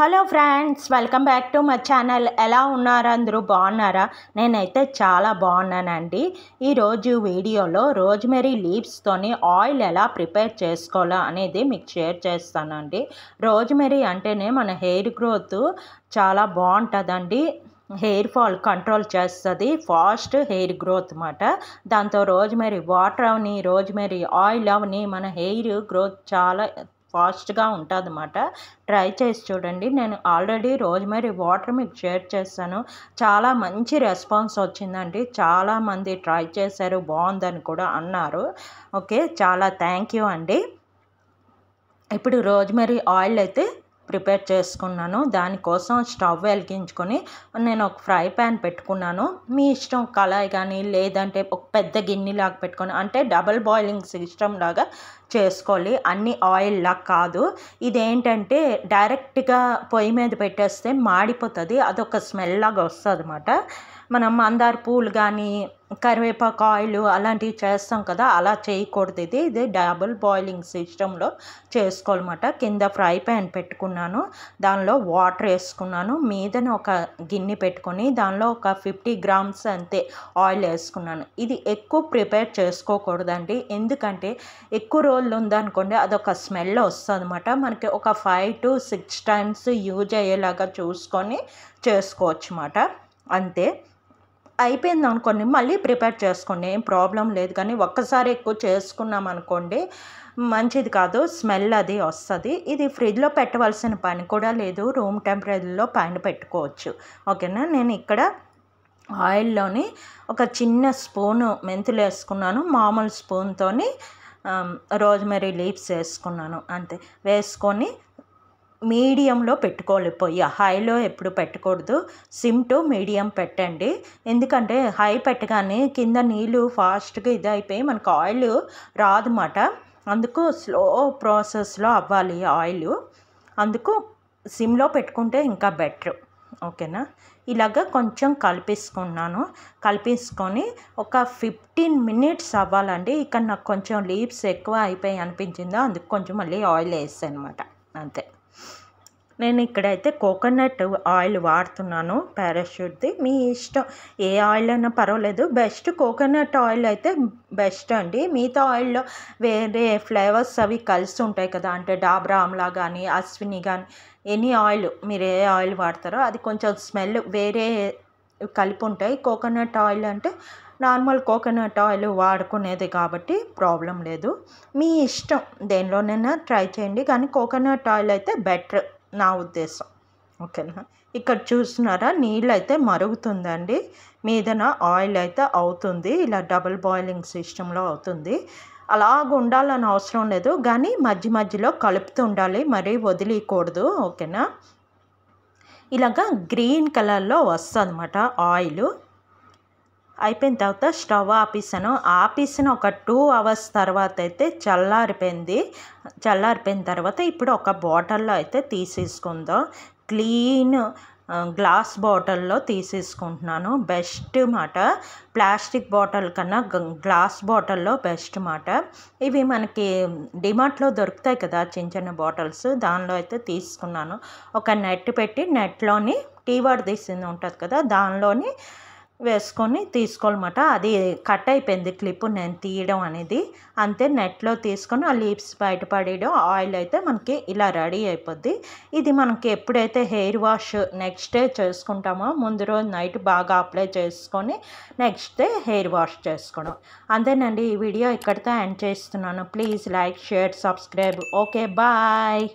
Hello friends, welcome back to my channel. ఎలా ఉన్నారు? అందరూ బాగున్నారా? నేనైతే చాలా బాగున్నానండి. ఈరోజు వీడియోలో రోజ్మెరీ లీవ్స్తోని ఆయిల్ ఎలా ప్రిపేర్ చేసుకోవాలో అనేది మీకు షేర్ చేస్తానండి. రోజ్మెరీ అంటేనే మన హెయిర్ గ్రోత్ చాలా బాగుంటుందండి. హెయిర్ ఫాల్ కంట్రోల్ చేస్తుంది, ఫాస్ట్ హెయిర్ గ్రోత్ అన్నమాట. దాంతో రోజ్మెరీ వాటర్ అవని, రోజ్మెరీ ఆయిల్ అవని మన హెయిర్ గ్రోత్ చాలా ఫాస్ట్గా ఉంటుంది అన్నమాట. ట్రై చేసి చూడండి. నేను ఆల్రెడీ రోజ్మెరీ వాటర్ మీకు షేర్ చేస్తాను. చాలా మంచి రెస్పాన్స్ వచ్చిందండి. చాలామంది ట్రై చేశారు, బాగుందని కూడా అన్నారు. ఓకే, చాలా థ్యాంక్ యూ అండి. ఇప్పుడు రోజ్మెరీ ఆయిల్ అయితే ప్రిపేర్ చేసుకున్నాను. దానికోసం స్టవ్ వెలిగించుకొని నేను ఒక ఫ్రై ప్యాన్ పెట్టుకున్నాను. మీ ఇష్టం, కళాయి కానీ లేదంటే ఒక పెద్ద గిన్నెలాగా పెట్టుకొని, అంటే డబల్ బాయిలింగ్ సిస్టమ్ లాగా చేసుకోవాలి. అన్ని ఆయిల్ లాగా కాదు. ఇదేంటంటే డైరెక్ట్గా పొయ్యి మీద పెట్టేస్తే మాడిపోతుంది, అదొక స్మెల్ లాగా వస్తుంది అన్నమాట. మనం మందార పూలు కానీ కరివేపాకు ఆయిల్ అలాంటివి చేస్తాం కదా, అలా చేయకూడదు. ఇది డబుల్ బాయిలింగ్ సిస్టంలో చేసుకోవాలన్నమాట. కింద ఫ్రై ప్యాన్ పెట్టుకున్నాను, దానిలో వాటర్ వేసుకున్నాను. మీదన ఒక గిన్నె పెట్టుకొని దానిలో ఒక 50 grams అంతే ఆయిల్ వేసుకున్నాను. ఇది ఎక్కువ ప్రిపేర్ చేసుకోకూడదండి, ఎందుకంటే ఎక్కువ రోజులు ఉందనుకోండి అదొక స్మెల్ వస్తుంది అన్నమాట. మనకి ఒక 5 to 6 times యూజ్ అయ్యేలాగా చూసుకొని చేసుకోవచ్చు అన్నమాట. అంతే. అయిపోయింది అనుకోండి, మళ్ళీ ప్రిపేర్ చేసుకోండి, ఏం ప్రాబ్లం లేదు. కానీ ఒక్కసారి ఎక్కువ చేసుకున్నాం అనుకోండి మంచిది కాదు, స్మెల్ అది వస్తుంది. ఇది ఫ్రిడ్జ్లో పెట్టవలసిన పని కూడా లేదు, రూమ్ టెంపరేచర్లో పైన పెట్టుకోవచ్చు. ఓకేనా. నేను ఇక్కడ ఆయిల్లోని ఒక చిన్న స్పూను మెంతులు వేసుకున్నాను, మామూలు స్పూన్తోని రోజ్మెరీ లీవ్స్ వేసుకున్నాను. అంతే. వేసుకొని మీడియంలో పెట్టుకోవాలి పొయ్యి, హైలో ఎప్పుడు పెట్టకూడదు. సిమ్ టు మీడియం పెట్టండి. ఎందుకంటే హై పెట్టగానే కింద నీళ్ళు ఫాస్ట్గా ఇది అయిపోయి మనకు ఆయిల్ రాదన్నమాట. అందుకు స్లో ప్రాసెస్లో అవ్వాలి ఆయిల్. అందుకు సిమ్లో పెట్టుకుంటే ఇంకా బెటర్. ఓకేనా. ఇలాగ కొంచెం కలిపేసుకొని ఒక 15 minutes అవ్వాలండి. ఇక్కడ నాకు కొంచెం లీవ్స్ ఎక్కువ అయిపోయి అనిపించిందో అందుకు కొంచెం మళ్ళీ ఆయిల్ వేసాను అనమాట. అంతే. నేను ఇక్కడైతే కోకోనట్ ఆయిల్ వాడుతున్నాను, పారాషూట్ది. మీ ఇష్టం, ఏ ఆయిల్ అయినా పర్వాలేదు. బెస్ట్ కోకోనట్ ఆయిల్ అయితే బెస్ట్ అండి. మిగతా ఆయిల్లో వేరే ఫ్లేవర్స్ అవి కలిసి ఉంటాయి కదా, అంటే డాబరా ఆమ్లా కానీ అశ్విని కానీ ఎనీ ఆయిల్, మీరు ఏ ఆయిల్ వాడతారో అది కొంచెం స్మెల్ వేరే కలిపి ఉంటాయి. కోకోనట్ ఆయిల్ అంటే నార్మల్ కోకోనట్ ఆయిల్ వాడుకునేది కాబట్టి ప్రాబ్లం లేదు. మీ ఇష్టం, దేనిలోనైనా ట్రై చేయండి, కానీ కోకోనట్ ఆయిల్ అయితే బెటర్ నా ఉద్దేశం. ఓకేనా. ఇక్కడ చూస్తున్నారా, నీళ్ళు అయితే మరుగుతుందండి, మీదన ఆయిల్ అయితే అవుతుంది. ఇలా డబుల్ బాయిలింగ్ సిస్టంలో అవుతుంది. అలాగ ఉండాలని అవసరం లేదు, కానీ మధ్య మధ్యలో కలుపుతూ ఉండాలి, మరీ వదిలేయకూడదు. ఓకేనా. ఇలాగా గ్రీన్ కలర్లో వస్తుంది అన్నమాట ఆయిల్. అయిపోయిన తర్వాత స్టవ్ ఆపేసిన ఒక 2 hours తర్వాత అయితే చల్లారిపోయిన తర్వాత ఇప్పుడు ఒక బాటిల్లో అయితే తీసేసుకుందాం. క్లీన్ గ్లాస్ బాటిల్లో తీసేసుకుంటున్నాను. బెస్ట్ మాట, ప్లాస్టిక్ బాటిల్ కన్నా గ్లాస్ బాటిల్లో బెస్ట్ మాట. ఇవి మనకి డిమార్ట్లో దొరుకుతాయి కదా చిన్న చిన్న బాటిల్స్, దానిలో అయితే తీసుకున్నాను. ఒక నెట్ పెట్టి నెట్లోని టీ వాటర్ తీసింది ఉంటుంది కదా, దానిలోని వేసుకొని తీసుకోవాలన్నమాట. అది కట్ అయిపోయింది క్లిప్ నేను తీయడం అనేది. అంతే. నెట్లో తీసుకొని ఆ లీవ్స్ బయటపడేయడం, ఆయిల్ అయితే మనకి ఇలా రెడీ అయిపోద్ది. ఇది మనకి ఎప్పుడైతే హెయిర్ వాష్ నెక్స్ట్ డే చేసుకుంటామో ముందు రోజు నైట్ బాగా అప్లై చేసుకొని నెక్స్ట్ డే హెయిర్ వాష్ చేసుకోవడం. అంతేనండి. ఈ వీడియో ఇక్కడితో ఎండ్ చేస్తున్నాను. Please like, share, subscribe. Okay, bye.